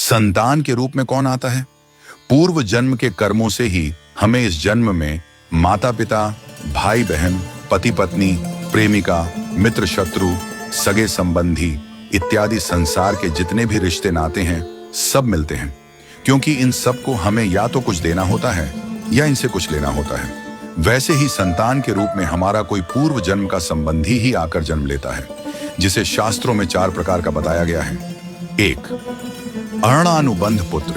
संतान के रूप में कौन आता है? पूर्व जन्म के कर्मों से ही हमें इस जन्म में माता पिता, भाई बहन, पति पत्नी, प्रेमिका, मित्र शत्रु, सगे संबंधी इत्यादि संसार के जितने भी रिश्ते नाते हैं सब मिलते हैं, क्योंकि इन सब को हमें या तो कुछ देना होता है या इनसे कुछ लेना होता है। वैसे ही संतान के रूप में हमारा कोई पूर्व जन्म का संबंधी ही आकर जन्म लेता है, जिसे शास्त्रों में 4 प्रकार का बताया गया है। 1. अणानुबंध पुत्र।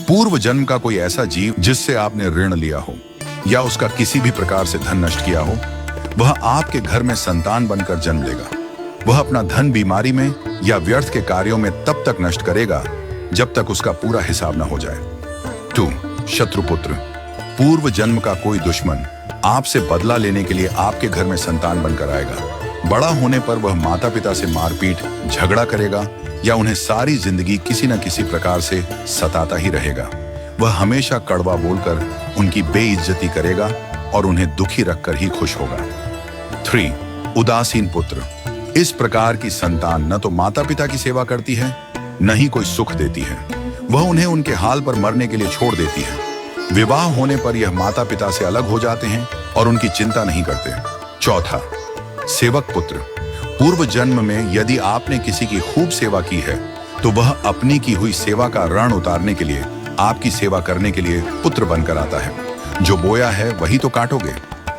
पूर्व जन्म का कोई ऐसा जीव जिससे आपने ऋण लिया हो या उसका किसी भी प्रकार से धन नष्ट किया हो, वह आपके घर में संतान बनकर जन्म लेगा। वह अपना धन बीमारी में या व्यर्थ के कार्यों में तब तक नष्ट करेगा जब तक उसका पूरा हिसाब न हो जाए। 2. शत्रुपुत्र। पूर्व जन्म का कोई दुश्मन आपसे बदला लेने के लिए आपके घर में संतान बनकर आएगा। बड़ा होने पर वह माता पिता से मारपीट, झगड़ा करेगा या उन्हें सारी जिंदगी किसी न किसी प्रकार से सताता ही रहेगा। वह हमेशा कड़वा बोलकर उनकी बेइज्जती करेगा और उन्हें दुखी रखकर ही खुश होगा। 3. उदासीन पुत्र। इस प्रकार की संतान न तो माता पिता की सेवा करती है, न ही कोई सुख देती है। वह उन्हें उनके हाल पर मरने के लिए छोड़ देती है। विवाह होने पर यह माता पिता से अलग हो जाते हैं और उनकी चिंता नहीं करते। 4. सेवक पुत्र। पूर्व जन्म में यदि आपने किसी की खूब सेवा की है तो वह अपनी की हुई सेवा का ऋण उतारने के लिए आपकी सेवा करने के लिए पुत्र बनकर आता है। जो बोया है वही तो काटोगे।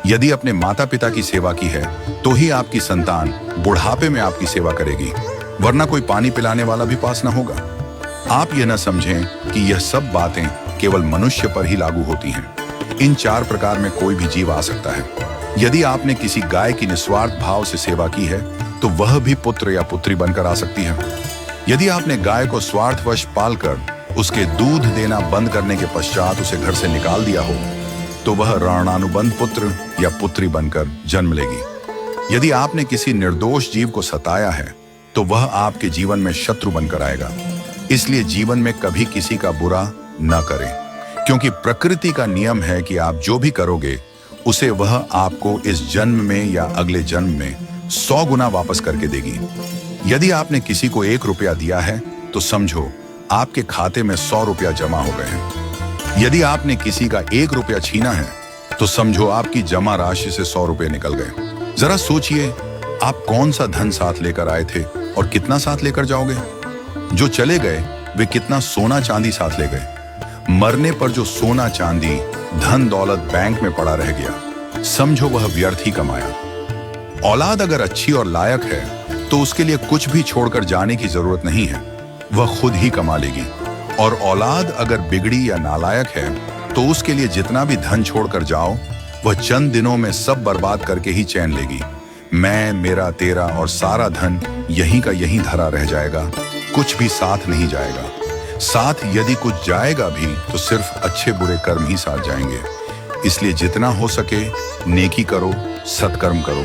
यदि अपने माता पिता की सेवा की है तो ही आपकी संतान बुढ़ापे में आपकी सेवा करेगी, वरना कोई पानी पिलाने वाला भी पास न होगा। आप यह न समझें कि यह सब बातें केवल मनुष्य पर ही लागू होती हैं। इन 4 प्रकार में कोई भी जीव आ सकता है। यदि आपने किसी गाय की निस्वार्थ भाव से सेवा की है तो वह भी पुत्र या पुत्री बनकर आ सकती है। यदि आपने गाय को स्वार्थवश पालकर उसके दूध देना बंद करने के पश्चात उसे घर से निकाल दिया हो तो वह ऋणानुबंध पुत्र या पुत्री बनकर जन्म लेगी। यदि आपने किसी निर्दोष जीव को सताया है तो वह आपके जीवन में शत्रु बनकर आएगा। इसलिए जीवन में कभी किसी का बुरा न करें, क्योंकि प्रकृति का नियम है कि आप जो भी करोगे उसे वह आपको इस जन्म में या अगले जन्म में 100 गुना वापस करके देगी। यदि आपने किसी को 1 रुपया दिया है तो समझो आपके खाते में 100 रुपया जमा हो गए हैं। यदि आपने किसी का 1 रुपया छीना है तो समझो आपकी जमा राशि से 100 रुपये निकल गए। जरा सोचिए, आप कौन सा धन साथ लेकर आए थे और कितना साथ लेकर जाओगे? जो चले गए वे कितना सोना चांदी साथ ले गए? मरने पर जो सोना चांदी धन दौलत बैंक में पड़ा रह गया, समझो वह व्यर्थ ही कमाया। औलाद अगर अच्छी और लायक है तो उसके लिए कुछ भी छोड़कर जाने की जरूरत नहीं है, वह खुद ही कमा लेगी। और औलाद अगर बिगड़ी या नालायक है तो उसके लिए जितना भी धन छोड़कर जाओ वह चंद दिनों में सब बर्बाद करके ही चैन लेगी। मैं, मेरा, तेरा और सारा धन यहीं का यहीं धरा रह जाएगा, कुछ भी साथ नहीं जाएगा। साथ यदि कुछ जाएगा भी तो सिर्फ अच्छे बुरे कर्म ही साथ जाएंगे। इसलिए जितना हो सके नेकी करो, सत्कर्म करो